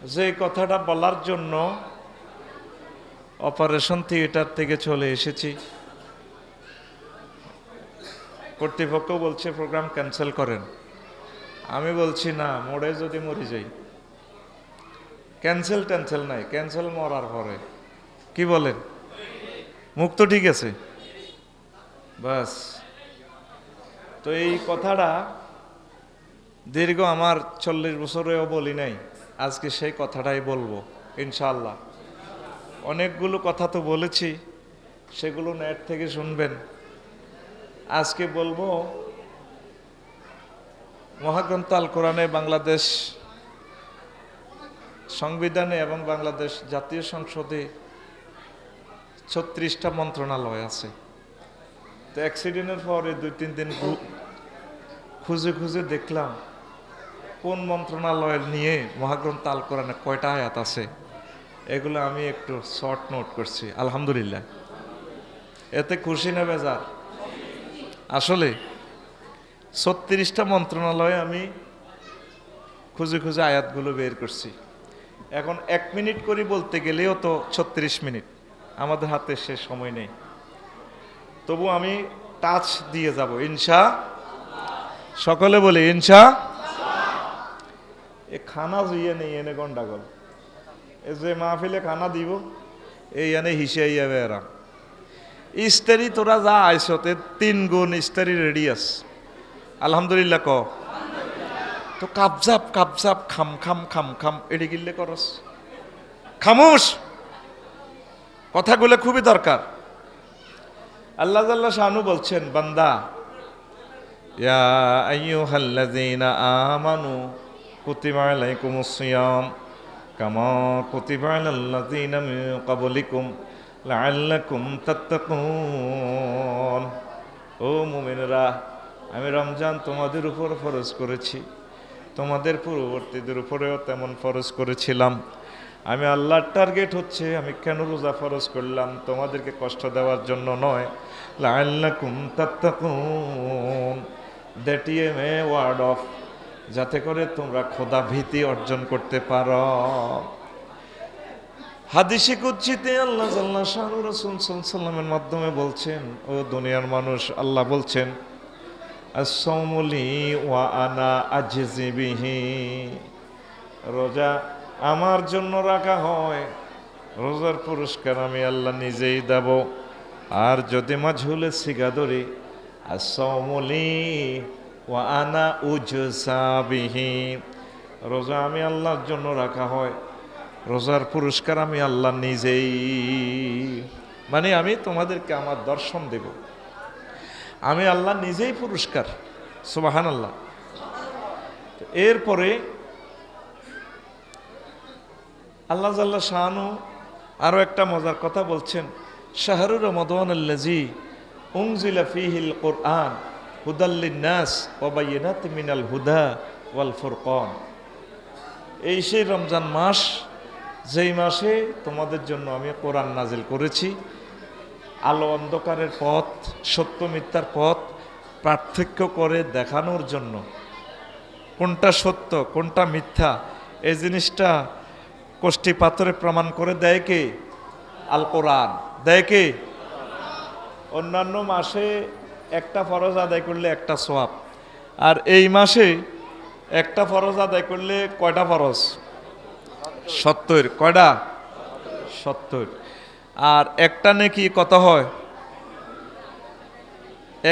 যে কথাটা বলার জন্য অপারেশন থিয়েটার থেকে চলে এসেছি, কর্তৃপক্ষ বলছে প্রোগ্রাম ক্যান্সেল করেন। আমি বলছি না, মোড়ে যদি মরে যাই, ক্যান্সেল ট্যান্সেল নাই, ক্যান্সেল মরার পরে। কি বলেন? মুখ তো ঠিক আছে, বাস। তো এই কথাটা দীর্ঘ আমার 40 বছরেও বলি নাই, আজকে সেই কথাটাই বলবো ইনশাআল্লাহ। অনেকগুলো কথা তো বলেছি, সেগুলো নেট থেকে শুনবেন। আজকে বলবো মহাগ্রন্থ আল কোরআনে বাংলাদেশ সংবিধানে এবং বাংলাদেশ জাতীয় সংসদে 36টা মন্ত্রণালয় আছে। তো অ্যাক্সিডেন্টের পরে 2-3 দিন খুঁজে খুঁজে দেখলাম কোন মন্ত্রণালয় নিয়ে মহাগ্রন্থ আল কোরআনে কয়টা আয়াত আছে। এগুলো আমি একটু শর্ট নোট করছি, আলহামদুলিল্লাহ। এতে খুশি না বেজার? আসলে 36টা মন্ত্রণালয়ে আমি খুঁজে খুঁজে আয়াতগুলো বের করছি। এখন 1 মিনিট করে বলতে গেলেও তো 36 মিনিট, আমাদের হাতে সে সময় নেই। তবু আমি টাচ দিয়ে যাব ইনশা। সকলে বলি ইনশা। এ খানা জুইয়ে নেই এনে গন্ডাগোল, এ যে মাহফিলে খানা দিব এই এনে হিসাইয়া বেড়া ইস্তারি। তোরা যা আইসতে 3 গুণ ইস্তারি রেডি আস, আলহামদুলিল্লাহ ক। তো কাবজাপ কাবজাপ খাম খাম খাম খাম এডি গিল্লে করস, খামোশ। কথাগুলো খুবই দরকার। আল্লাহ জাল্লা শানু বলছেন, বান্দা ইয়া আইয়ুহাল্লাযীনা আমানু কুতিবা আলাইকুমুস সিয়াম কামা কুতিবা আলাল্লাযীনা মিন ক্বাবলিকুম লাআল্লাকুম তাত্তাকুন। ও মুমিনরা, আমি রমজান তোমাদের উপর ফরজ করেছি, তোমাদের পূর্ববর্তীদের উপরেও তেমন ফরজ করেছিলাম। আমি আল্লাহর টার্গেট হচ্ছে, আমি কেন রোজা ফরজ করলাম? তোমাদেরকে কষ্ট দেওয়ার জন্য নয়। লাআল্লাকুম তাত্তাকুন, that is a word of, যাতে করে তোমরা খোদা ভীতি অর্জন করতে পারো। হাদিসে কুদসিতে আল্লাহ জাল্লা শানু রাসূল সাল্লাল্লাহু আলাইহি ওয়াসাল্লামের মাধ্যমে বলছেন, ও দুনিয়ার মানুষ, আল্লাহ বলছেন as-sawmu li wa ana ajzi bihi, রোজা আমার জন্য রাখা হয়, রোজার পুরস্কার আমি আল্লাহ নিজেই দেব। আর যদি মাঝহুলে সিগা ধরি, as-sawmu li wa ana ujza bihi, রোজা আমি আল্লাহর জন্য রাখা হয়, রোজার পুরস্কার আমি আল্লাহ নিজেই, মানে আমি তোমাদেরকে আমার দর্শন দেব, আমি আল্লাহ নিজেই পুরস্কার। সুবহানাল্লাহ। এরপরে আল্লাহ জাল্লা শানু আরো একটা মজার কথা বলছেন, শাহরু রমাদানাল্লাযী উনজিলা ফীহিল কুরআন হুদাল লিন-নাস ওয়া বায়িনাতিন মিনাল হুদা ওয়াল ফুরকান। এই সেই রমজান মাস, যেই মাসে তোমাদের জন্য আমি কোরআন নাজিল করেছি, আলো অন্ধকারের পথ, সত্য মিথ্যার পথ পার্থক্য করে দেখানোর জন্য। কোনটা সত্য কোনটা মিথ্যা এই জিনিসটা কষ্টি পাথরে প্রমাণ করে দেয় কে? আল কোরআন দেয় কে? অন্যান্য মাসে একটা ফরজ আদায় করলে একটা সওয়াব, আর এই মাসে একটা ফরজ আদায় করলে কয়টা ফরজ? 70। কয়টা? 70। আর একটা নেকি কত হয়?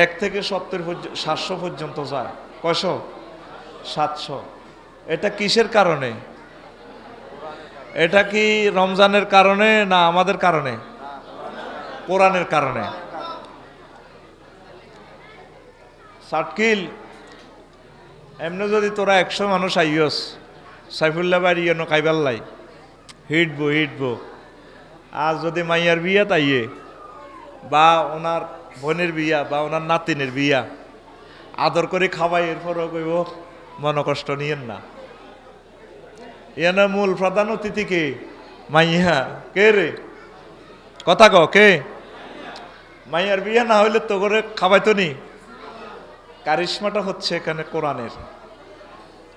1 থেকে 700 পর্যন্ত যায়। কয়শো? 700। এটা কিসের কারণে? এটা কি রমজানের কারণে না আমাদের কারণে? কোরআনের কারণে। সাটকিল এমনি যদি তোরা 100 মানুষ আইয়স, সাইফুল্লাহ বাড়ি এনো কাইবাল্লাই হিটবো। আর যদি মাইয়ার বিয়া তাইয়ে, বা ওনার বোনের বিয়া বা ওনার নাতিনের বিয়া, আদর করে খাওয়াই, এরপরও কইব মন কষ্ট নিয়েন না। এনে মূল প্রধান অতিথি কে? মাইয়া। কে রে? কথা ক, কে? মাইয়ার বিয়া না হইলে তো করে খাওয়াইতো নি। কারিশমাটা হচ্ছে এখানে কোরআনের।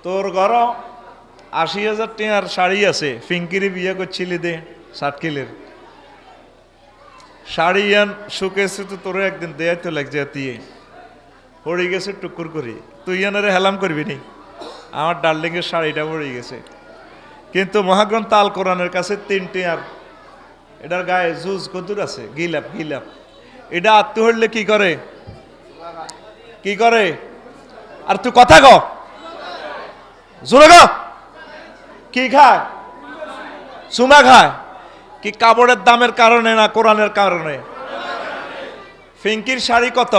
তোর ঘর 80,000 টাকার শাড়ি আছে, ফিঙ্কিরি বিয়ে করছিলি দে সাতকিলের শাড়ি আন শুকেছে তো তোরে একদিন দেয় তো লাগছে দিয়ে পড়ে গেছে টুকুর করি, তুই এনারে হেলাম করবি নি, আমার ডার্লিংয়ের শাড়িটা পড়ে গেছে। কিন্তু মহাগ্রন্থ আল কোরআনের কাছে 3 আর এটার গায়ে জুজ কদুর আছে, গিলাপ গিলাপ, এটা আত্ম হইলে কি করে কি করে? আর তুই কথা ক জোরে গ, কি খায়? চুমা খায়। কি কাপড়ের দামের কারণে না কোরআনের কারণে? ফিঙ্কির শাড়ি কত?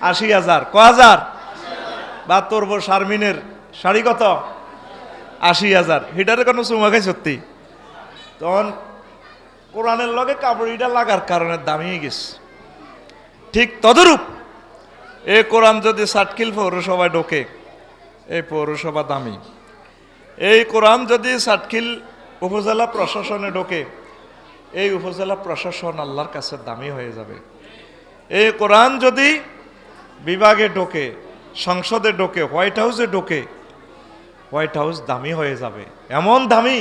80,000। ক হাজার? বা তোর শারমিনের শাড়ি কত? 80,000। হিটারে কোনো চুমা খাই সত্যি। তখন কোরআনের লগে কাপড়িটা লাগার কারণে দামিয়ে গেছে। ঠিক তদরূপ এই কোরআন যদি সাতকিল পৌরসভায় ঢোকে, এই পৌরসভা দামি। এই কোরআন যদি সাতকিল উপজেলা প্রশাসনে ঢোকে, এই উপজেলা প্রশাসন আল্লাহর কাছে দামি হয়ে যাবে। এই কোরআন যদি বিভাগে ঢোকে, সংসদে ঢোকে, হোয়াইট হাউসে ঢোকে, হোয়াইট হাউস দামি হয়ে যাবে। এমন দামি,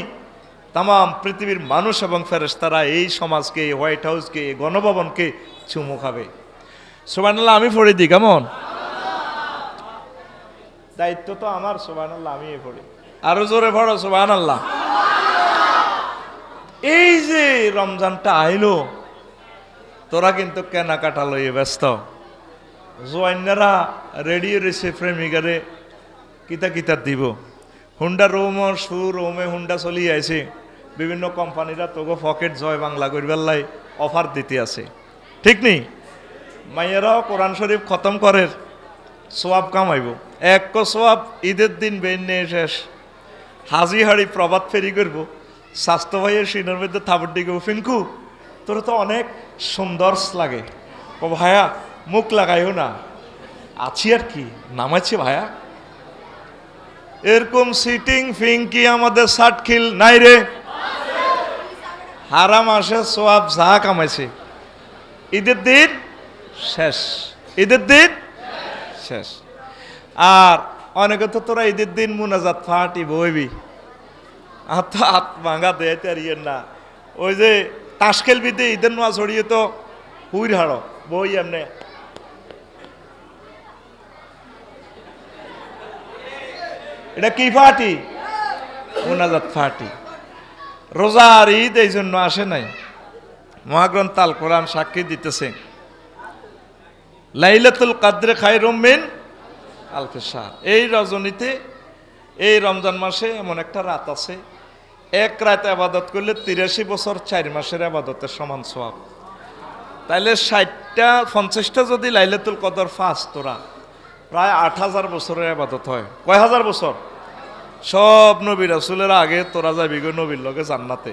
তাম পৃথিবীর মানুষ এবং ফেরেশতারা এই সমাজকে, এই হোয়াইট হাউসকে, এই গণভবনকে চুমু খাবে। সুবহানাল্লাহ। আমি পড়ে দিই কেমন? দায়িত্ব তো আমার। সুবহানাল্লাহ। আমি পড়ি, আরো জোরে পড়ো সুবহানাল্লাহ। এই যে রমজানটা আইলো, তোরা কিন্তু কেনাকাটা লইয়ে ব্যস্ত। জোয়াইনারা রেডি রয়েছে প্রেমিকারে কিতা কিতা দিব। হুন্ডা রোমর সুর রোমে হুন্ডা চলি আছে, বিভিন্ন কোম্পানিরা তোকে পকেট জয় বাংলা করবার লাই অফার দিতে আছে, ঠিক নেই? মাইয়েরাও কোরআন শরীফ খতম করে সোয়াব কামাইব। এক সোয়াব ঈদের দিন বেনে শেষ, হাজি হাড়ি প্রভাত ফেরি করবো। স্বাস্থ্য ভাইয়ের সিনের মধ্যে থাপড় দিকে, ফিঙ্কু তোর তো অনেক সুন্দর লাগে। ও ভাইয়া মুখ লাগাইও না, আছি আর কি, নামাচ্ছি ভাইয়া। এরকম সিটিং ফিঙ্কি আমাদের সাতখিল নাই রে। হারাম আসে সোয়াব যা কামাইছে, ঈদের দিন শেষ, ঈদের দিন শেষ। আর অনেকে তো তোরা ঈদের দিন মুনাজাত ফাটি বইবি, হাত ভাঙা দেয় আর ইয়ের না। ওই যে তাস খেলবিতে ঈদের নোয়া ছড়িয়ে তো হুইর হাড়ো বই এমনি। এটা কি ফাটি? মুনাজাত ফাটি। রোজার ঈদ এই জন্য আসে নাই। মহাগ্রন্থ আল কোরআন সাক্ষী দিতেছে, লাইলাতুল কাদরে খায়রুম মিন আলফি শাহর। এই রজনীতে, এই রমজান মাসে এমন একটা রাত আছে, এক রাত আবাদত করলে 83 বছর 4 মাসের আবাদতের সমান সওয়াব। তাইলে 50টা যদি লাইলাতুল কদর ফাস, তোরা প্রায় 8,000 বছরের আবাদত হয়। কয় হাজার বছর? সব নবী রাসূলের আগে তোরা যাবি গো নবীর লগে জান্নাতে।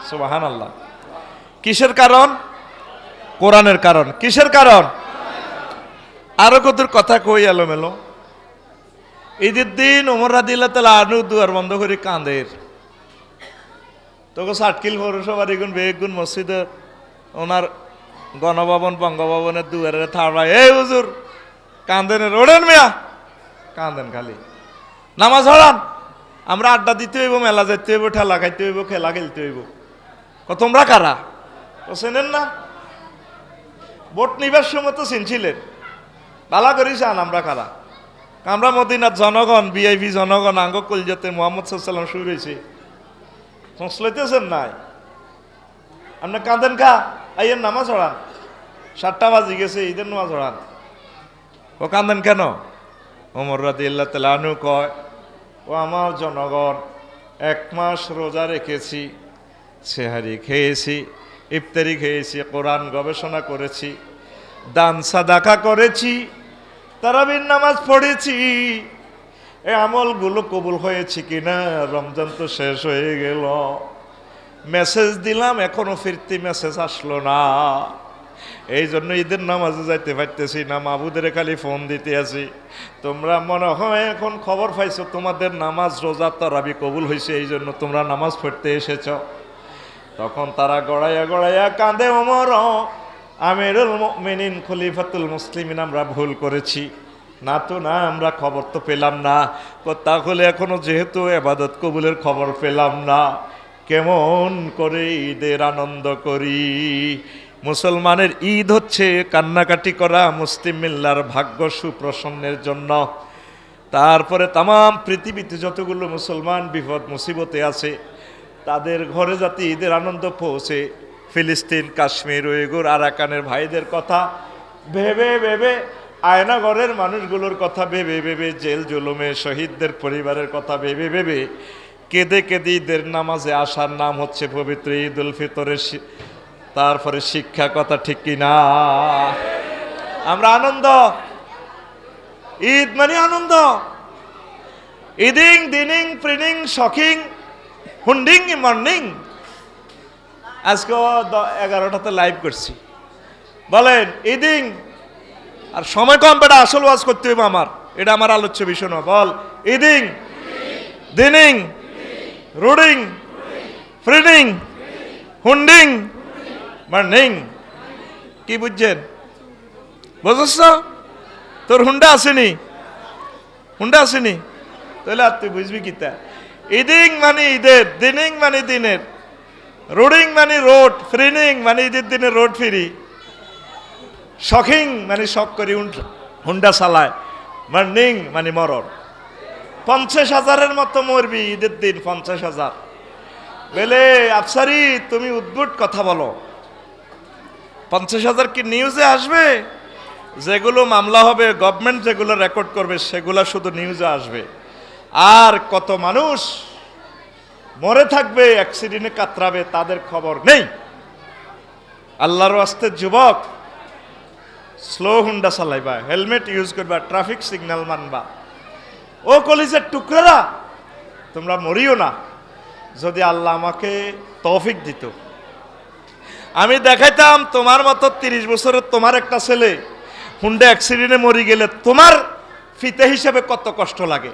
সুবহানাল্লাহ। কিসের কারণ? কোরআনের কারণ। কিসের কারণ? আরো কতর কথা কই এলোমেলো। ঈদের দিন ওমর রাদিয়াল্লাহু তাআলা আনহু দুয়ার বন্ধ করে কাঁদের। তোকে সাতকিল পৌরসভার এগুন বেগুন মসজিদের ওনার গণভবন বঙ্গভবনের দুয়ারে থাড়ায়, এই হুজুর কাঁদেন, ওড়েন মিয়া, কাঁদেন খালি, নামাজ হরান, আমরা আড্ডা দিতে হইব, মেলা যেতে হইব, ঠেলা খাইতে হইব, খেলা খেলতে হইব। তোমরা কারা? ও চেনেন না? ভোট নিবার সময় তো চিনছিলেন, বালা করি চান আমরা কারা। আমরা মদিনার জনগণ, ভিআইপি জনগণ, আঙ্গ কলজাতে মুহাম্মদ সাল্লাল্লাহু আলাইহি ওয়াসাল্লাম শুরু হয়েছে। সংশ্লিতেছেন নাই? আপনি কাঁদেন কা? আইয়ের নামাজ হড়ান, 7টা বাজি গেছে, ঈদের নামাজ হড়ান। ও কাঁদেন কেন? ওমর রাদিয়াল্লাহু তাআলা আনহু কয়, ও আমার জনগণ, 1 মাস রোজা রেখেছি, সেহারি খেয়েছি, ইফতারি খেয়েছি, কোরআন গবেষণা করেছি, দান সাদাকা করেছি, তারাবির নামাজ পড়েছি। এই আমলগুলো কবুল হয়েছে কিনা? রমজান তো শেষ হয়ে গেল, মেসেজ দিলাম, এখনো ফিরতি মেসেজ আসলো না। এই জন্য ঈদের নামাজে যাইতে পারতেছি না, মাহবুদের খালি ফোন দিতে আছি। তোমরা মনে হয় এখন খবর পাইছো তোমাদের নামাজ রোজা তারাবি কবুল হয়েছে, এই জন্য তোমরা নামাজ পড়তে এসেছ। তখন তারা গড়াইয়া গড়াইয়া কাঁদে, ওমর আমিরুল মুমিনিন খলিফাতুল মুসলিমিন, আমরা ভুল করেছি, না তো না, আমরা খবর তো পেলাম না। তাহলে এখনো যেহেতু ইবাদত কবুলের খবর পেলাম না, কেমন করে ঈদের আনন্দ করি? মুসলমানের ঈদ হচ্ছে কান্নাকাটি করা মুসলিম মিল্লার ভাগ্য সুপ্রসন্নের জন্য। তারপরে তাম পৃথিবীতে যতগুলো মুসলমান বিপদ মুসিবতে আছে, তাদের ঘরে যাতে ঈদের আনন্দ পৌঁছে, ফিলিস্তিন, কাশ্মীর, উইগুর, আরাকানের ভাইদের কথা ভেবে ভেবে, আয়নাগরের মানুষগুলোর কথা ভেবে ভেবে, জেল জুলুমে শহীদদের পরিবারের কথা ভেবে ভেবে কেঁদে কেঁদে ঈদের নামাজে আসার নাম হচ্ছে পবিত্র ঈদ উল ফিতরের তারপরে শিক্ষা, কথা ঠিক কিনা? আমরা আনন্দ, ঈদ মানে আনন্দ। ইদিং দিনিং প্রিনিং শখিং হুন্ডিং মর্নিং। আজকে 11টাতে লাইভ করছি, বলেন ইদিং। আর সময় কম, বেটা আসল ওয়াজ করতে হবে আমার, এটা আমার আলোচ্য বিষয় না। বল ইদিং দিনিং রুডিং ফ্রিডিং হুন্ডিং মর্নিং। কি বুঝছেন? বুঝছ? তোর হুন্ডা আসেনি, হুন্ডা আসেনি, তাহলে আর তুই বুঝবি কি? তা ইদিং মানে ঈদের, দিনিং মানে দিনের, রোডিং মানে রোড, ফ্রিনিং মানে ঈদের দিনে রোড ফিরি, শখিং মানে শখ করি হুন্ডা চালায়, মর্নিং মানে মরণ। 50,000-এর মতো মরবি ঈদের দিন, 50,000। বলে আফসারি তুমি উদ্ভুট কথা বলো, 50,000 কি নিউজে আসবে? যেগুলো মামলা হবে, গভর্নমেন্ট যেগুলো রেকর্ড করবে, সেগুলো শুধু নিউজে আসবে। আর কত মানুষ মরে থাকবে, অ্যাক্সিডেন্টে কাতরাবে, তাদের খবর নেই। আল্লাহর ওয়াস্তে যুবক, স্লো হুন্ডা চালাইবা, হেলমেট ইউজ করবা, ট্রাফিক সিগন্যাল মানবা। ও কলিজের টুকরারা, তোমরা মরিও না। যদি আল্লাহ আমাকে তৌফিক দিত, আমি দেখাইতাম তোমার মতো 30 বছরের তোমার একটা ছেলে হুন্ডা অ্যাক্সিডেন্টে মরি গেলে তোমার ফিতে হিসেবে কত কষ্ট লাগে।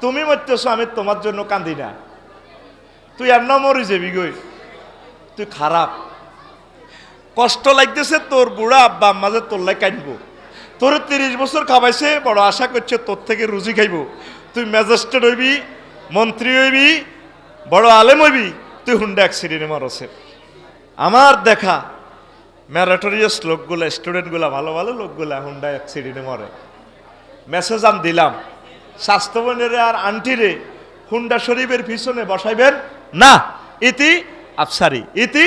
তুমি মরতেছো, আমি তোমার জন্য কান্দি না। তুই আর না মরি যাবি গই, তুই খারাপ। কষ্ট লাগতেছে তোর বুড়া আব্বা আম্মা যে তোর লাই কাঁদবো। তোর 30 বছর খাওয়াইছে, বড় আশা করছে তোর থেকে রুজি খাইব। তুই ম্যাজিস্ট্রেট হইবি, মন্ত্রী হইবি, বড় আলেম হইবি, তুই হুন্ডা অ্যাক্সিডেন্টে মরছে। আমার দেখা ম্যারাটোরিয়াস লোকগুলা, স্টুডেন্টগুলা, ভালো ভালো লোকগুলা হুন্ডা অ্যাক্সিডেন্টে মরে। মেসেজ আন দিলাম স্বাস্থ্যবনের আর আন্টিরে, হুন্ডা শরীফের পিছনে বসাইবেন না, ইতি আফসারি, ইতি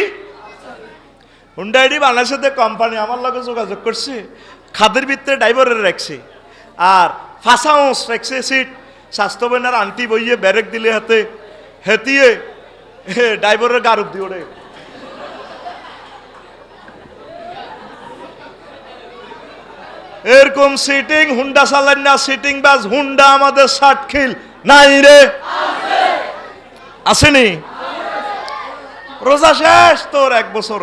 হুন্ডা আইডি বাংলাদেশের কোম্পানি আমার লগে যোগাযোগ করছে, খাদের ভিতরে ড্রাইভারের রাখছে আর ফাঁসাউস রাখছে সিট। স্বাস্থ্যবনের আন্টি বইয়ে ব্যারেক দিলে হাতে হেতিয়ে ড্রাইভারের গারুপ দিয়ে ওড়ে। এরকম সিটিং হুন্ডা চালান না, সিটিং বাস হুন্ডা আমাদের ষাটখিল নাই রে, আসেনি? রোজা শেষ তোর 1 বছর।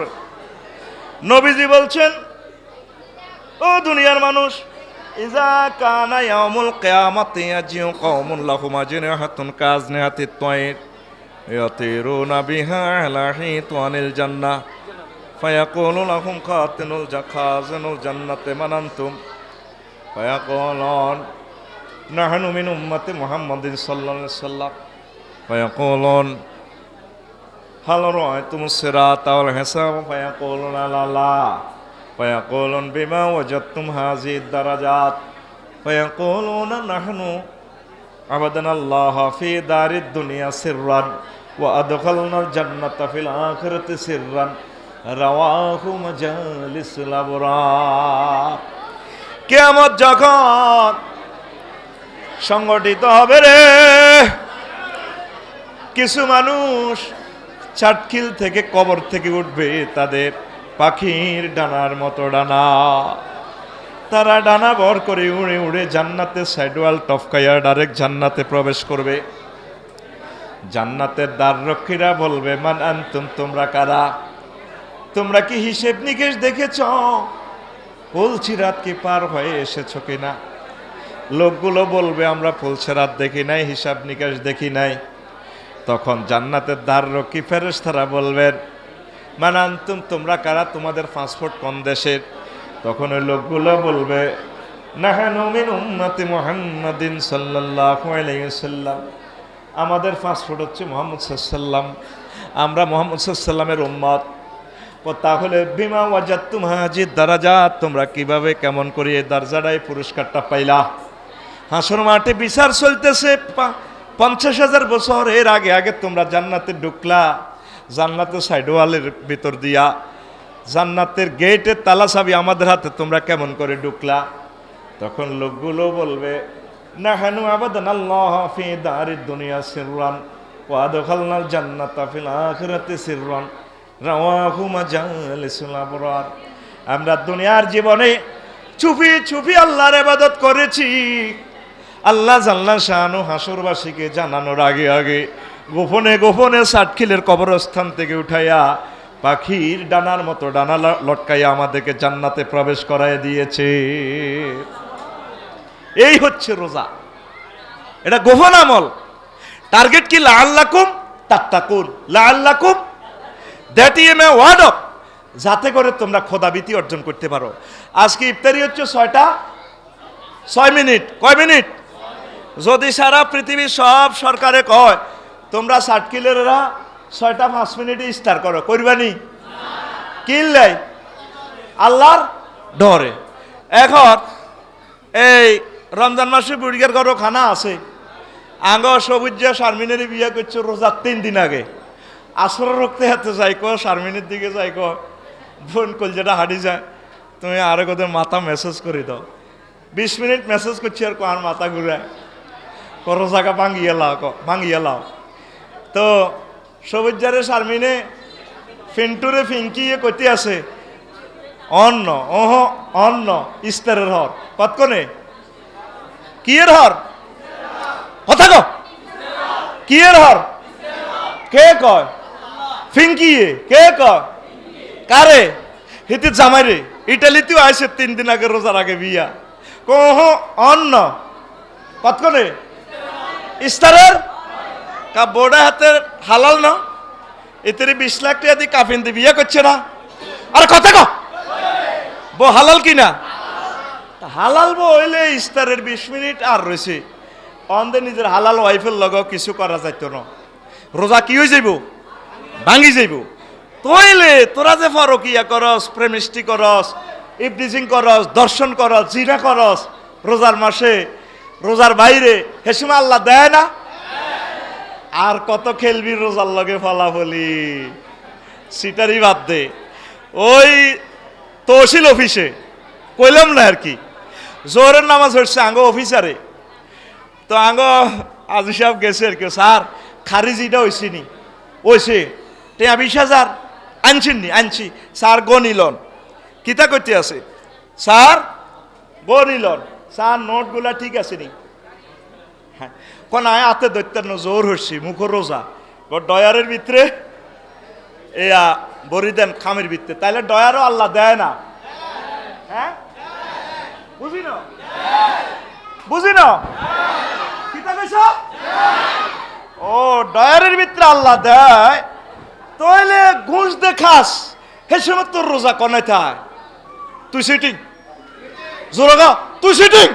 নবীজি বলছেন, ও দুনিয়ার মানুষ, ইজা কানা ইয়াউমুল কিয়ামাতি ইয়াজিউ কওমুন লাহুম আজনিহাতুন কাজনিহাতিত তায়র ইয়াতিরুনা বিহা আলা হিতানিল জান্নাহ ফায়াকুলু লাহুম খাজিনুল জান্নাতি মান আনতুম ফায়াকুলুন নাহনু মিন উম্মতি মুহাম্মাদিন সাল্লাল্লাহু আলাইহি ওয়াসাল্লাম ফায়াকুলুন হাল রাআইতুমুস সিরাতা ওয়াল হিসাব ফায়াকুলুনা লা ফায়াকুলুন বিমা ওয়াজাদতুম হাযিহিদ দারাজাত ফায়াকুলুনা নাহনু আবাদানাল্লাহ ফি দারিদ দুনিয়া সিররান ওয়া আদখালনাল জান্নাতা ফিল আখিরাতি সিররান রাওয়াহু মাজালিসুল আবরার। কিয়ামত যখন সংগঠিত হবে রে, কিছু মানুষ চাটখিল থেকে, কবর থেকে উঠবে, তাদের পাখির ডানার মতো ডানা। তারা ডানা ভর করে উড়ে উড়ে জান্নাতে সাইডওয়াল টপকাইয়া ডাইরেক্ট জান্নাতে প্রবেশ করবে। জান্নাতের দ্বাররক্ষীরা বলবে, মান আনতুম, তোমরা কারা? তোমরা কি হিসেব নিকেশ দেখেছ? পুলসিরাত কি পার হয়ে এসেছো কিনা? লোকগুলো বলবে, আমরা পুলসিরাত দেখি নাই, হিসাব নিকাশ দেখি নাই। তখন জান্নাতের দ্বাররক্ষী ফেরেশতারা বলবেন, মান আনতুম, তোমরা কারা? তোমাদের পাসপোর্ট কোন দেশের? তখন ওই লোকগুলো বলবে, নাহানু মিন উম্মতি মুহাম্মাদিন সাল্লাল্লাহু আলাইহি ওয়াসাল্লাম। আমাদের পাসপোর্ট হচ্ছে মুহাম্মদ সাল্লাল্লাহু, আমরা মুহাম্মদ সাল্লাল্লাহু এর উম্মত। ও তাহলে বিমা ওয়াজাদতুম হাজিদ দারাজাত, তোমরা কিভাবে কেমন করে এই দরজাটায় পুরস্কারটা পাইলা? হাসর মাঠে বিচার চলতেছে 50,000 বছর এর আগে আগে তোমরা জান্নাতে ঢুকলা, জান্নাতের সাইড ওয়ালের ভিতর দিয়া, জান্নাতের গেটের তালা চাবি আমাদের হাতে, তোমরা কেমন করে ঢুকলা? তখন লোকগুলো বলবে নাহানু আবাদানাল্লাহ ফি দারিদ দুনিয়া সিররান ওয়া আদখালনাল জান্নাতা ফিল আখিরাতি সিররান রাওয়াহু মাজালিসুল আবরার। আমরা দুনিয়ার জীবনে চুপি চুপি আল্লাহর ইবাদত করেছি, আল্লাহ জাল্লা শানু হাসরবাসীকে জানানোর আগে আগে গোপনে গোপনে সাতখিলের কবরস্থান থেকে উঠাইয়া পাখির ডানার মতো ডানা লটকাইয়া আমাদেরকে জান্নাতে প্রবেশ করায় দিয়েছে। এই হচ্ছে রোজা, এটা গোপন আমল। টার্গেট কি? লাআল্লাকুম তাত্তাকুন, লাআল্লাকুম, that is a word of, যাতে করে তোমরা খোদাভীতি অর্জন করতে পারো। আজকে ইফতারি হচ্ছে 6 মিনিট। কয় মিনিট? যদি সারা পৃথিবীর সব সরকারে কয় তোমরা সাতকিলেরা 6টা 5 মিনিটে ইফতার করো, করবানি? কিনলে আল্লাহর ডরে। এখন এই রমজান মাসে বুড়িগের ঘরও খানা আছে, আঙ্গ সবুজ শারমিনের বিয়ে করছে রোজার 3 দিন আগে, আসর রক্তে হাতে যাই কো, শারমিনের দিকে যাই কো, ফোন কল যেটা হাঁটি যায়, তুমি আরো কত মাথা মেসেজ করে দাও। 20 মিনিট মেসেজ করছি আর আর মাথা ঘুরায়, করো জায়গা ভাঙিয়ে লাও। তো সবুজারে শারমিনে ফিন্টুরে ফিঙ্কিয়ে কইতে আছে অন্ন, অন্ন ইস্তারের হর কতক্ষণে, কি এর হর? কথা কো, কি এর হর? কে কয়? ফিঙ্কিয়ে। কে কয়? কারে? হিতে জামাইরে। ইটালিতেও আইসে 3 দিন আগে, রোজার আগে বিয়া। কহ অন্ন কতক্ষণে? ইস্তারের কা বোর্ডা হাতের হালাল না, এতে 20 লাখ টাকা দিয়ে কাফিন দিয়ে বিয়ে করছে না। আরে কথা কো, বো হালাল কিনা? হালাল বো হইলে ইস্তারের 20 মিনিট আর রয়েছে, অন্ধে নিজের হালাল ওয়াইফের লগেও কিছু করা যাইত না, রোজা কি হয়ে যাইব? ভাঙি যাইব। তইলে তোরা যে ফরকিয়া করস, প্রেমিষ্টি করস, ইফটিজিং করস, দর্শন করস, জিনা করস রোজার মাসে, রোজার বাইরে, হেসুমা আল্লাহ দেয় না? আর কত খেলবি রোজার লগে ফলাফলি, সিটারি বাদ দে। ওই তহসিল অফিসে কইলাম না আর কি, জোহরের নামাজ হচ্ছে আঙ্গ অফিসারে, তো আঙ্গ আজি সাহেব গেছে আর কি, স্যার খারিজিটা হয়েছি নি? ওইছে। 20,000 আনছেন নি? আনছি। স্যার গনিলন কিতা করতে আছে? স্যার গনিলন। স্যার নোটগুলা ঠিক আছে নি? হ্যাঁ। কোন আয় হাতে দৈত্যান্ন জোর হচ্ছি, মুখ রোজা, ডয়ারের ভিতরে এয়া বরি দেন খামের ভিতরে, তাইলে ডয়ারও আল্লাহ দেয় না? হ্যাঁ, বুঝি না, বুঝি না কিতা কইছ? ও ডয়ারের ভিতরে আল্লাহ দেয়, তাইলে ঘুষ দেখাস, হে সময় তোর রোজা কনাই থায়। তুই সিটিং জোরগা, তুই সিটিং।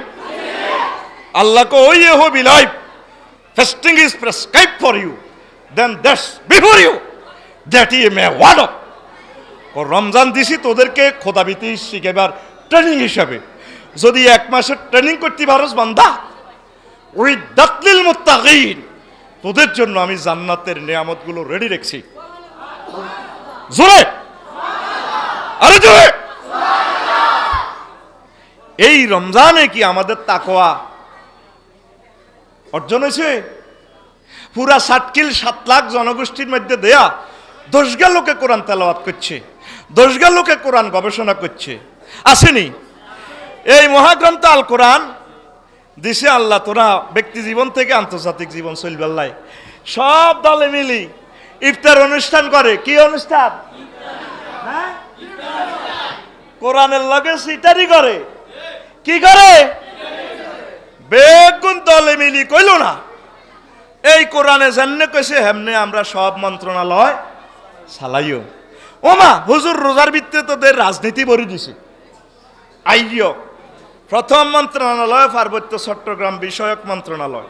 আল্লাহ কো ওই হো B life, fasting is prescribed for you, then that's before you, that is a word of। Ramzan দিছি তোদেরকে খোদাভীতি শিখাবার ট্রেনিং হিসাবে, যদি 1 মাসের ট্রেনিং করতে পারোস বান্দা, ওই দাতলিল মুত্তাকিন, তোদের জন্য আমি জান্নাতের নিয়ামতগুলো রেডি রেখেছি। জোরে, আরে জোরে। এই রমজানে কি আমাদের তাকওয়া অর্জন হয়েছে? পুরা 7 লাখ জনগোষ্ঠীর মধ্যে দেয়া 10 লোকে কোরআন তেলাওয়াত করছে, 10 লোকে কোরআন গবেষণা করছে, আসেনি? এই মহাগ্রন্থ আল কোরআন দিছে আল্লাহ, তোরা ব্যক্তি জীবন থেকে আন্তর্জাতিক জীবন চলবেল্লাই সব দলে মিলি ইফতার অনুষ্ঠান করে। কি অনুষ্ঠান? হ্যাঁ, কোরআনের লগে সিটারি করে। কি করে? বেগুন দলে মিলি কইল না, এই কোরআনে জান্নে কইছে হেমনে আমরা সব মন্ত্রণালয় চালাইও। ওমা হুজুর রোজার ভিত্তিতে তোদের রাজনীতি ভরি দিছে, আইয় প্রথম মন্ত্রণালয় পার্বত্য চট্টগ্রাম বিষয়ক মন্ত্রণালয়,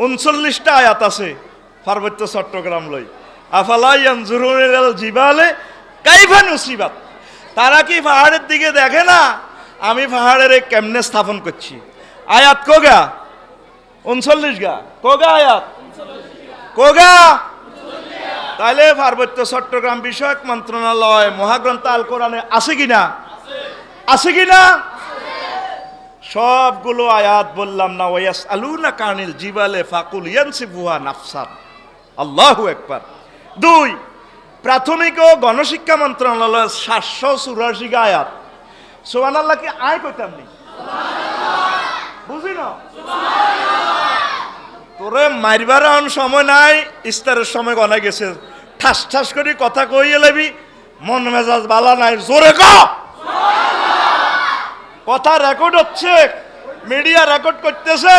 39টা আয়াত আছে পার্বত্য চট্টগ্রাম লই। আফালা ইয়ানজুরুনা ইলাল জিবালে কাইফা নুসিবাত, তারা কি পাহাড়ের দিকে দেখে না আমি পাহাড়ের কেমনে স্থাপন করছি। আয়াত কোগা 39 গা, কোগা আয়াত কোগা। তাহলে পার্বত্য চট্টগ্রাম বিষয়ক মন্ত্রণালয় মহাগ্রন্থ আল কোরআনে আছে কিনা? আছে কিনা? সবগুলো আয়াত বললাম না। ওয়াস আলুনা কানিল জিবালে ফাকুল ইয়ানসিফুহা নাফসান। আল্লাহু আকবার। 2, প্রাথমিক ও গণশিক্ষা মন্ত্রণালয় 784 গা আয়াত। সুবহানাল্লাহ কি আয় কইতাম নি? বুঝি না তোরে মারবার সময় নাই, ইস্তারের সময় গনা গেছে। ঠাস ঠাস করে কথা কইয়ে লাবি, মন মেজাজ বালা নাই, জোরে ক। কথা রেকর্ড হচ্ছে, মিডিয়া রেকর্ড করতেছে,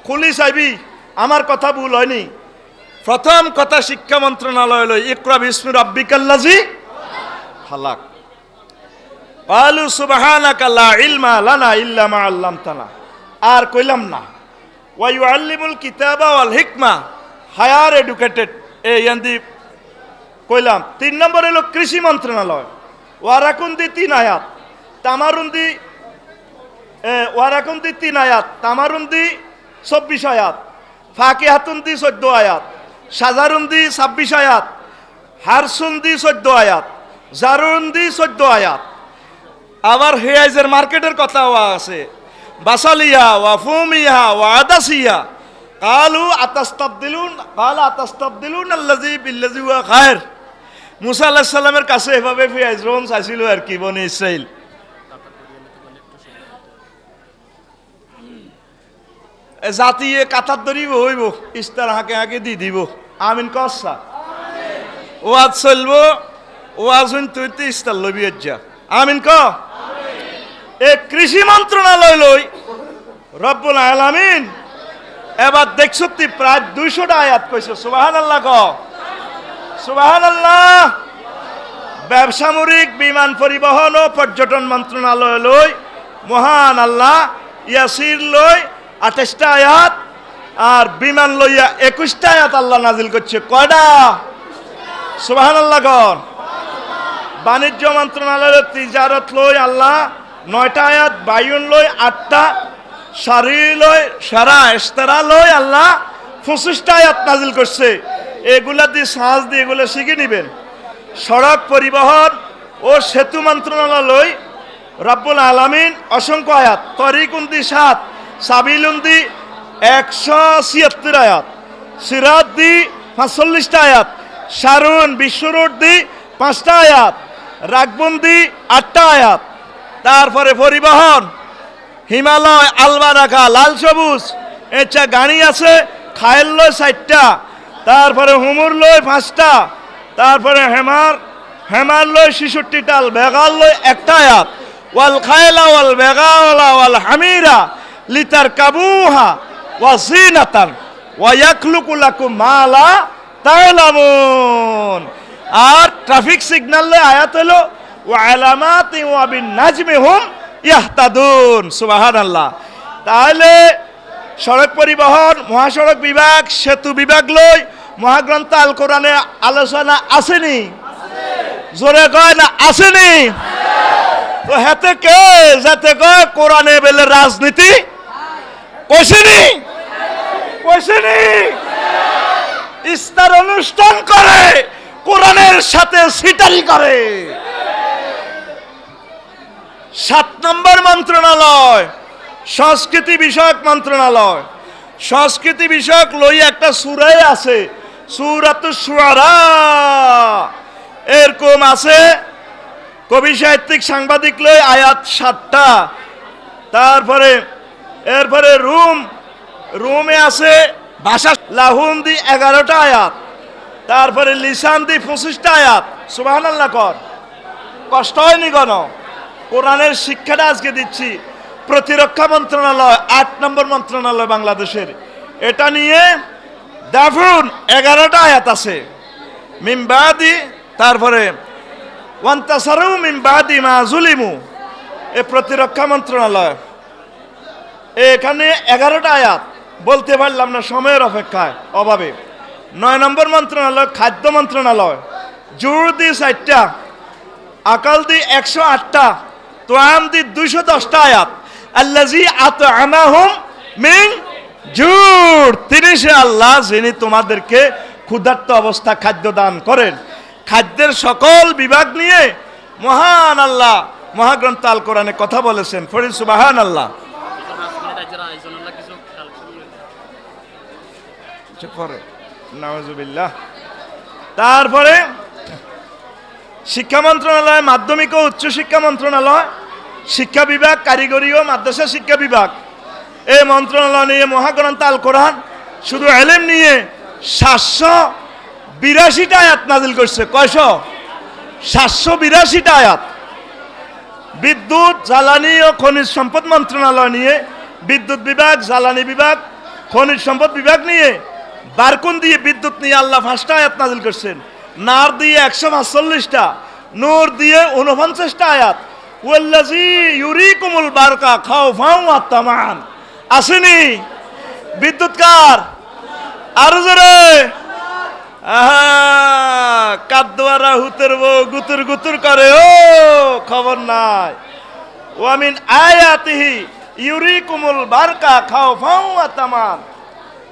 খুলি চাইবি আমার কথা ভুল হয়নি। প্রথম কথা শিক্ষা মন্ত্রণালয় লই, ইকরা বিসমি রাব্বিকাল্লাযী খালাক। ক্বালু সুবহানাকা লা ইলমা লানা ইল্লা মা আল্লামতানা। আর কইলাম না। ওয়া ইউআল্লিমুল কিতাবা ওয়াল হিকমা, হায়ার এডুকেটেড। এই ইয়ান্দি কইলাম। 3 নম্বর হলো কৃষি মন্ত্রণালয়, ওয়ারাকুন্দি 3 আয়াত, তামারুন্দি ওয়ারাকুন্দি 3 আয়াত, তামারুন্দি 24 আয়াত, ফাকিহাতুন্দি 14 আয়াত, সাজারুন্দি 26 আয়াত, হারসুন্দি 14 আয়াত, জারুন্দি 14 আয়াত। আবার হেয়াইজের মার্কেটের কথাও আছে, বাসালিয়া ওয়া ফুমিয়া ওয়া আদাসিয়া। কালু আতাস্তাবদিলুন, কালা আতাস্তাবদিলুন আল্লাযী বিল্লাযী হুয়া খায়র। মুসা আলাইহিস সালামের কাছে এভাবে পেঁয়াজ রোন চাইছিল আর কি বনি ইসরাইল। জাতিয়ে কাতার ধরিব হইব, ইস্তার হাঁকে হাঁকে দি দিব। আমিন কসা ওয়াজ চলবো, ওয়াজ হইন তুই তো ইস্তার লবি যা। আমিন ক। এ কৃষি মন্ত্রণালয় লই রব্বুল আলামিন এবার দেখছ প্রায় 200টা আয়াত কইছে। সুবহানাল্লাহ ক, সুবহানাল্লাহ। ব্যবসায়িক বিমান পরিবহন ও পর্যটন মন্ত্রণালয় লই মহান আল্লাহ ইয়াসির লই 28টা আয়াত, আর বিমান লইয়া 21টা আয়াত আল্লাহ নাজিল করছে। কয়টা? সুবহানাল্লাহ ক। বাণিজ্য মন্ত্রণালয়ের তিজারত লই আল্লাহ 9টা আয়াত, বায়ুন লই 8টা, সারি লই সারা ইস্তারা লই আল্লাহ 25টা আয়াত নাজিল করছে। এগুলা দিয়ে সাজ দিয়ে এগুলো শিখে নিবেন। সড়ক পরিবহন ও সেতু মন্ত্রণালয় রব্বুল আলামিন অসংখ্য আয়াত, তরিকুন্দি 7, সাবিলুন্দি 176 আয়াত, সিরাত দি 45টা আয়াত, সারুন বিশ্বরোড দি 5টা আয়াত, রাগবন্দি 8টা আয়াত। তারপরে পরিবহন হিমালয়, আলবারাকা, লাল সবুজ এচা গাড়ি আছে, খায়ের লয় 4টা, তারপরে হুমুর লয় 5টা, তারপরে হেমার লয় 66টাল, বেগাল লয় 1টা আয়াত। ওয়াল খায়লা ওয়াল বেগালা ওয়াল হামিরা লিতার কাবুহা ওয়া জিনাতান ওয়া ইয়াখলুকু লাকুম মা লা তা'লামুন। আর ট্রাফিক সিগন্যাল লয় আয়াত হলো ওয়া আলামাতি ওয়া বিন নাজমি হুম ইয়াহতাদুন। সুবহানাল্লাহ। তাহলে সড়ক পরিবহন, মহাসড়ক বিভাগ, সেতু বিভাগ লই মহাগ্রন্থ আল কোরআনে আলোচনা আসেনি? জোরে কয় না আসেনি? তো হেতে কে যাতে কয় কোরআনে বেলে রাজনীতি কইছেনি? কইছেনি? ইস্তার অনুষ্ঠান করে, কোরআনের সাথে সিটারি করে। 7 নম্বর মন্ত্রণালয় সংস্কৃতি বিষয়ক মন্ত্রণালয়। সংস্কৃতি বিষয়ক লই একটা সূরাই আছে, সূরাতুশ শুআরা। এরকম আছে কবি সাহিত্যিক সাংবাদিক লই আয়াত 7টা। তারপরে এরপরে রুমে আছে ভাষা লাহুন দি 11টা আয়াত, তারপরে লিসান দি 25টা আয়াত। সুবহানাল্লাহ কর, কষ্ট হয়নি কেন? কোরআনের শিক্ষাটা আজকে দিচ্ছি। প্রতিরক্ষা মন্ত্রণালয় 8 নম্বর মন্ত্রণালয় বাংলাদেশের, এটা নিয়ে দাফুন 11টা আয়াত আছে। মিমবাদি, তারপরে ওয়ান্তাসারু মিমবাদি মা জুলিমু, এ প্রতিরক্ষা মন্ত্রণালয়। এখানে 11টা আয়াত বলতে পারলাম না সময়ের অপেক্ষায় অভাবে। 9 নম্বর মন্ত্রণালয় খাদ্য মন্ত্রণালয়, জোর দি 4টা, আকাল দি 108টা, তোয়াম দি 210টা আয়াত। আল্লাজি আতআমাহুম মিন জুর, তিনি সে আল্লাহ যিনি তোমাদেরকে ক্ষুধার্ত অবস্থা খাদ্য দান করেন। খাদ্যের সকল বিভাগ নিয়ে মহান আল্লাহ মহাগ্রন্থ আল কোরআনে কথা বলেছেন। ফরিদ সুবহানাল্লাহ। তারপরে শিক্ষা মন্ত্রণালয়, মাধ্যমিক ও উচ্চ শিক্ষা মন্ত্রণালয়, শিক্ষা বিভাগ, কারিগরি ও মাদ্রাসা শিক্ষা বিভাগ, এই মন্ত্রণালয় নিয়ে মহাগ্রন্থ আল কোরআন শুধু এলেম নিয়ে 782টা আয়াত নাজিল করছে। কয়শ? 782টা আয়াত। বিদ্যুৎ, জ্বালানি ও খনিজ সম্পদ মন্ত্রণালয় নিয়ে বিদ্যুৎ বিভাগ, জ্বালানি বিভাগ, খনিজ সম্পদ বিভাগ নিয়ে বারকুন দিয়ে বিদ্যুৎ নিয়ে আল্লাহ 5টা আয়াত নাজিল করছেন। নার দিয়ে 145টা, নূর দিয়ে 49টা আয়াত। ওয়াল্লাযী ইউরিকুমুল বারকা খাওফান ওয়া তামান, আসেনি? বিদ্যুৎ কার? আর জোরে কাদ্দুয়ারা হুতের বউ গুতুর গুতুর করে, ও খবর নাই। ওয়ামিন আয়াতিহি ইউরিকুমুল বারকা খাওফান ওয়া তামান।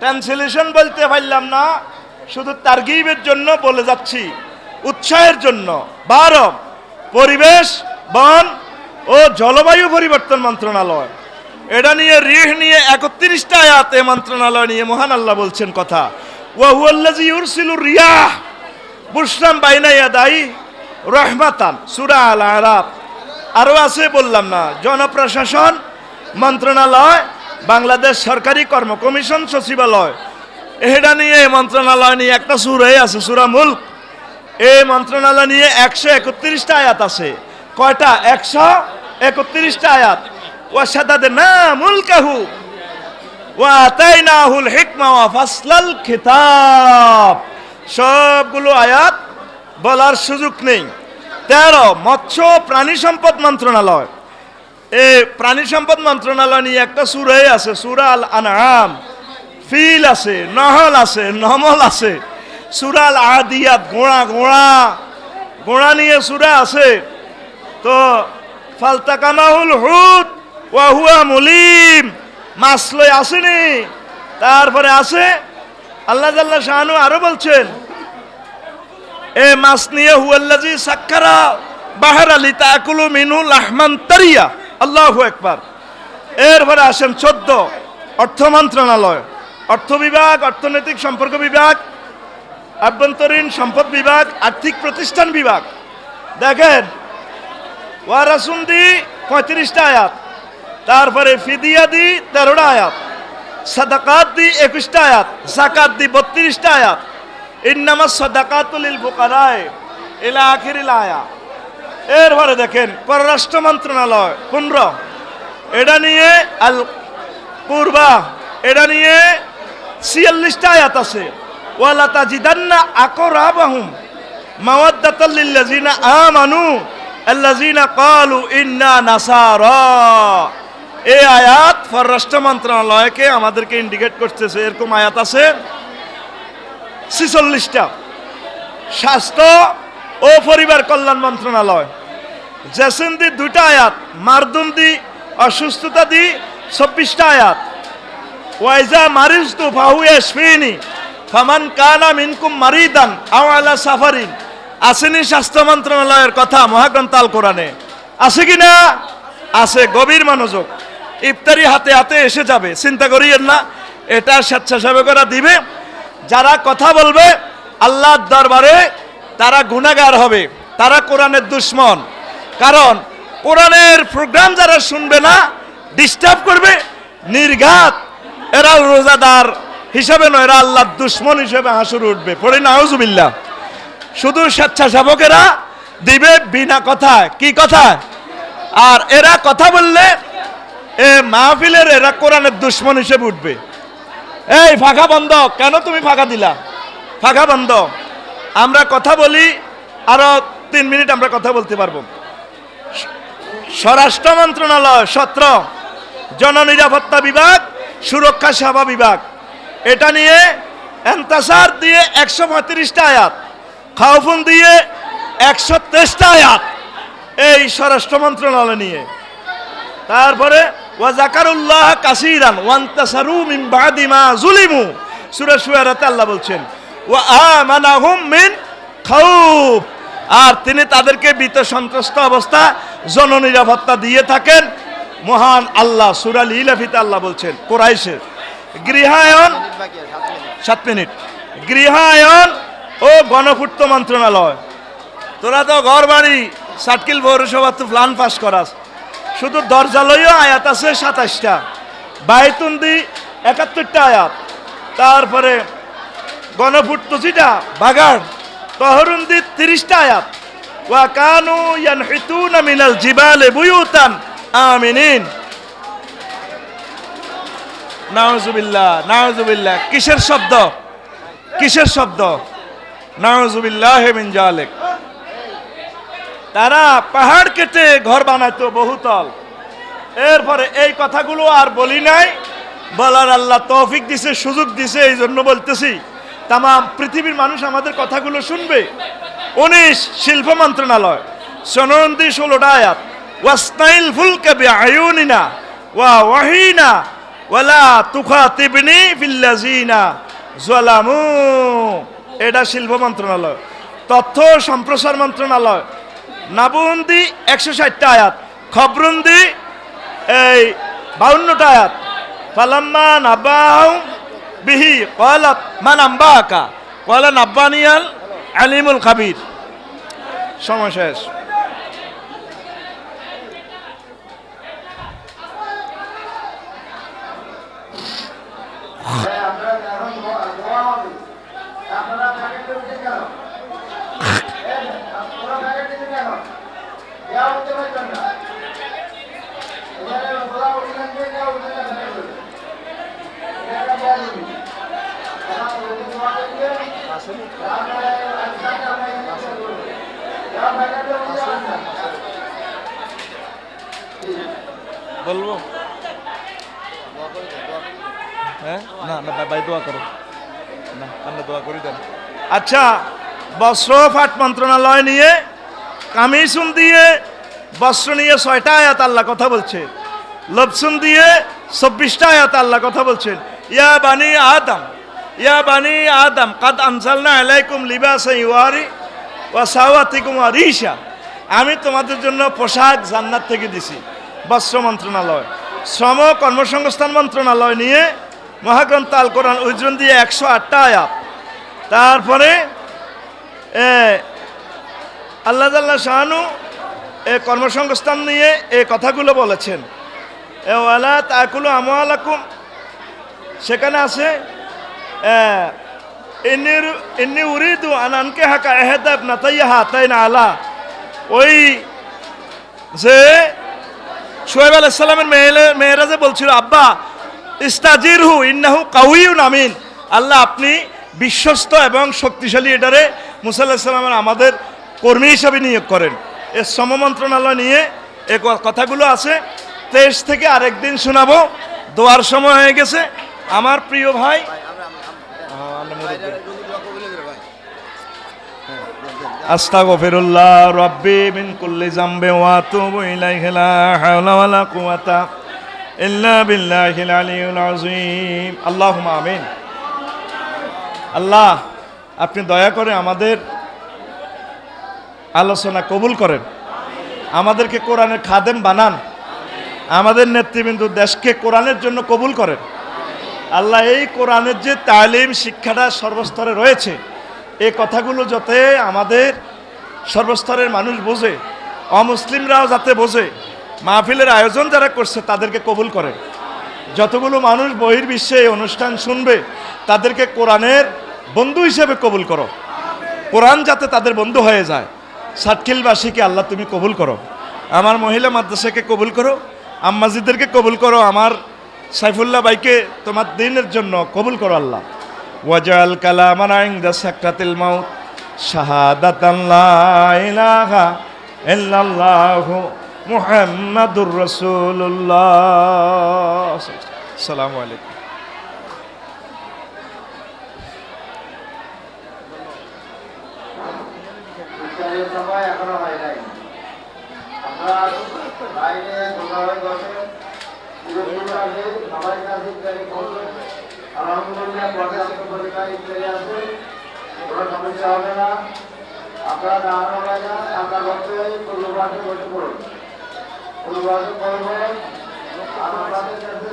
ট্রান্সলেশন বলতে পারলাম না, শুধু তারগিবের জন্য বলে যাচ্ছি, উৎসাহের জন্য। 12 পরিবেশ, বন ও জলবায়ু পরিবর্তন মন্ত্রণালয়, এটা নিয়ে রিহ নিয়ে 31টা আয়াত এই মন্ত্রণালয় নিয়ে মহান আল্লাহ বলছেন কথা। ওয়া হুয়াল্লাযী ইউরসিলুর রিয়াহ বুশরাম বাইনা ইয়াদাই রাহমাতান, সূরা আল আরাফ। আরো আছে বললাম না। জনপ্রশাসন মন্ত্রণালয়, বাংলাদেশ সরকারি কর্ম কমিশন সচিবালয়, এটা নিয়ে মন্ত্রণালয় নিয়ে একটা সূরাই আছে, সূরা মুলক। এই মন্ত্রণালয় নিয়ে 131টা আয়াত আছে। কয়টা? 131টা আয়াত। ওয়াশাদাদনা মুলকাহু ওয়া আতাইনাহুল হিকমা ওয়া ফাসলাল খিতাব, সবগুলো আয়াত বলার সুযোগ নেই। 13 মৎস্য প্রাণী সম্পদ মন্ত্রণালয়, এই প্রাণী সম্পদ মন্ত্রণালয় নিয়ে একটা সূরাই আছে, সূরা আল আনআম। ফিল আছে, নহল আছে, নমল আছে, সূরা আল আদিয়াত ঘোড়া ঘোড়া ঘোড়া নিয়ে সূরা আছে। তো ফালতাকামাহুল হুত ওয়া হুয়া মুলিম, মাছ লই আসেনি। তারপরে আছে আল্লাহ জাল্লা শাআনু আরো বলছেন, এ মাছ নিয়ে হুয়াল্লাযী সাক্কারা বাহরা লিতাকুলু মিনহু লাহমান তারিয়া, আল্লাহু আকবার। এরপরে আসেন 14 অর্থ মন্ত্রণালয়, অর্থ বিভাগ, অর্থনৈতিক সম্পর্ক বিভাগ, আভ্যন্তরীণ সম্পদ বিভাগ, আর্থিক প্রতিষ্ঠান বিভাগ। দেখেন ওয়ারাসুন দি 35টা আয়াত, তারপরে ফিদিয়া দি 13টা আয়াত, সাদাকাত দি 21টা আয়াত, যাকাত দি 32টা আয়াত, ইন্নামাস সাদাকাতু লিল ফুকারায়ে ইলা আখিরিল আয়া। এরপরে দেখেন পররাষ্ট্র মন্ত্রণালয় 15, এটা নিয়ে আল কুরবা, এটা নিয়ে 46টা আয়াত আছে। ওয়ালা তাজিদান্না আকরাবাহুম মাওয়াদ্দাতাল লিল্লাযিনা আমানু আল্লাযিনা ক্বালু ইন্না নাসারা। এই আয়াত পররাষ্ট্র মন্ত্রণালয়কে আমাদেরকে ইন্ডিকেট করতেছে। এরকম আয়াত আছে 46টা। স্বাস্থ্য ও পরিবার কল্যাণ মন্ত্রণালয়, জেসিন্দি 2টা আয়াত, মারদুন্দি অসুস্থতা দি 24টা আয়াত। ওয়াইজা মারিজতু ফাহু ইয়াশফিনি ফামান কানা মিনকুম মারিদান আও আলা সাফারিন, আসেনি স্বাস্থ্য মন্ত্রণালয়ের কথা মহাগ্রন্থ আল কোরআনে? আছে কি না? আছে। গভীর মনোযোগ, ইফতারি হাতে হাতে এসে যাবে, চিন্তা করিয়েন না। এটা স্বেচ্ছাসেবকরা দিবে। যারা কথা বলবে আল্লাহর দরবারে তারা গুনাহগার হবে, তারা কোরআনের দুশমন। কারণ কোরআনের প্রোগ্রাম যারা শুনবে না, ডিস্টার্ব করবে, নির্ঘাত এরা রোজাদার হিসাবে নয়, এরা আল্লাহর দুশমন হিসেবে হাসুর উঠবে। পড়ি নাউজুবিল্লাহ। শুধু স্বেচ্ছাসেবকেরা দিবে বিনা কথায়। কি কথা? আর এরা কথা বললে এ মাহফিলের এরা কোরআনের দুশমন হিসেবে উঠবে। এই ফাঁকা বন্ধ, কেন তুমি ফাঁকা দিলা? ফাঁকা বন্ধ। আমরা কথা বলি, আরো 3 মিনিট আমরা কথা বলতে পারবো। স্বরাষ্ট্র মন্ত্রণালয় 17, জননিরাপত্তা বিভাগ, সুরক্ষা সেবা বিভাগ। এটা নিয়ে এন্তাসার দিয়ে 135টা আয়াত, খাউফুন দিয়ে 123টা আয়াত এই স্বরাষ্ট্র মন্ত্রণালয় নিয়ে। তারপরে ওয়া যাকারুল্লাহ কাসীরান ওয়ান্তাসারু মিন বাদি মা যুলিমু, সূরা শুআরাতে আল্লাহ বলছেন ওয়া আমানাহুম মিন খাউফ, আর তিনি তাদেরকে ভীত সন্ত্রস্ত অবস্থা জননিরাপত্তা দিয়ে থাকেন মহান আল্লাহ। সূরা ইলাফিতে আল্লাহ বলছেন কুরাইশের গৃহায়ন 7 মিনিট গৃহায়ন ও গণপূর্ত মন্ত্রণালয়। তোরা তো ঘর বাড়ি সাটকিল পৌরসভা তো প্ল্যান পাস করাস, শুধু দরজালয়ও আয়াত আছে 27টা, বাইতুন্দি 71টা আয়াত, তারপরে গণপূর্ত যেটা বাগার তহরুন্দি 30টা আয়াত। ওয়া কানু ইয়ানহিতুনা মিনাল জিবালি বুয়ুতান আমিনিন। নাউজুবিল্লাহ নাউজুবিল্লাহ, কিসের শব্দ, কিসের শব্দ? নাউজুবিল্লাহি মিন জালিক। তারা পাহাড় কেটে ঘর বানাইতো বহুতল। এরপরে এই কথাগুলো আর বলি নাই, বলার আল্লাহ তৌফিক দিছে, সুযোগ দিছে, এই জন্য বলতেছি। তাম পৃথিবীর মানুষ আমাদের কথাগুলো শুনবে। 19 শিল্প মন্ত্রণালয়, সনন্দি 16টা আয়াত। ওয়াসনাইল ফুলকা বিআয়ুনিনা ওয়া ওয়াহিনা ওয়ালা তুখাতিবনি ফিল্লাযিনা যালামু, এটা শিল্প মন্ত্রণালয়। তথ্য সম্প্রসার মন্ত্রণালয়, নাবুন্দি 160টা আয়াত, খবরুন্দি এই 52টা আয়াত। ফালাম্মা নাবাহু বিহি ক্বালাত মান আম্বাকা ক্বালা নাব্বানিয়াল আলিমুল খাবির। সময় শেষ। বলবো হ্যাঁ, না না ভাই দোয়া করো না, আমরা দোয়া করি দেন। আচ্ছা, বস্ত্র পাট মন্ত্রণালয় নিয়ে কামিসুন দিয়ে বস্ত্র নিয়ে 6টা আয়াত আল্লাহ কথা বলছে। লবসুন দিয়ে 24টা আয়াত আল্লাহ কথা বলছেন। ইয়া বানি আদম, ইয়া বানি আদম কাদ আনজালনা আলাইকুম লিবাসান ইউয়ারি ওয়া সাওয়াতিকুম আরিশা, আমি তোমাদের জন্য পোশাক জান্নাত থেকে দিছি। বস্ত্র মন্ত্রণালয়। শ্রম কর্মসংস্থান মন্ত্রণালয় নিয়ে মহাগ্রন্থ আল কোরআন উজরুন দিয়ে 108টা আয়াত। তারপরে আল্লাহ জাল্লা শাহানু কর্মসংস্থান নিয়ে এই কথাগুলো বলেছেন। ওয়ালা তাকুলু আমওয়ালাকুম, সেখানে আছে ইন্নী উরিদু আন আনকিহাকা ইহদা ইবনাতাইয়া হাতাইনা আলা, ওই যে শুআয়ব আলাইহিস সালামের মেয়েরা যে বলছিল আব্বা ইস্তাজিরহু ইন্নাহু কাউইয়ুন আমিন, আল্লাহ আপনি বিশ্বস্ত এবং শক্তিশালী এটারে মুসা আলাইহিস সালামের আমাদের কর্মী হিসাবে নিয়োগ করেন। এর শ্রম মন্ত্রণালয় নিয়ে এ কথাগুলো আছে। 23 থেকে আরেকদিন শোনাবো, দোয়ার সময় হয়ে গেছে। আমার প্রিয় ভাই আস্তাগফিরুল্লাহ রাব্বি মিন কুল্লি যামবি ওয়া আতুবু ইলাইহি লা হাওলা ওয়ালা কুওয়াতা ইল্লা বিল্লাহিল আলিয়্যিল আযীম। আল্লাহুম্মা আমিন। আল্লাহ আপনি দয়া করে আমাদের আলোচনা কবুল করেন, আমাদেরকে কোরআনের খাদেম বানান, আমাদের নেতৃবৃন্দ দেশকে কোরআনের জন্য কবুল করেন। আল্লাহ এই কোরআনের যে তালিম শিক্ষাটা সর্বস্তরে রয়েছে, এই কথাগুলো যাতে আমাদের সর্বস্তরের মানুষ বোঝে, অমুসলিমরাও যাতে বোঝে, মাহফিলের আয়োজন যারা করছে তাদেরকে কবুল করেন। যতগুলো মানুষ বহির্বিশ্বে এই অনুষ্ঠান শুনবে তাদেরকে কোরআনের বন্ধু হিসেবে কবুল করো, কোরআন যাতে তাদের বন্ধু হয়ে যায়। সাতখিলবাসীকে আল্লাহ তুমি কবুল করো, আমার মহিলা মাদ্রাসাকে কবুল করো, আম্মাজিদেরকে কবুল করো, আমার সাইফুল্লাহ ভাইকে তোমার দিনের জন্য কবুল করো আল্লাহ। ওয়াজাল কালামানা ইনদা সাকরাতিল মাউত শাহাদাতান লা ইলাহা ইল্লাল্লাহু মুহাম্মাদুর রাসূলুল্লাহ। আসসালামু আলাইকুম। সময় এখনো হয় নাই। আপনারা বাইরে দোকানে বসে সবাই কাছে ইত্যাদি করবেন। আলহামদুলিল্লাহ পর্যাপ্ত পরিমাণ ইত্যাদি আছে, কোনো সমস্যা হবে না। আপনারা দাঁড়ানো হয় না, আপনার বসে পূর্বভাগে বসে পড়ুন, পূর্বভাগে করবেন। আর আপনাদের কাছে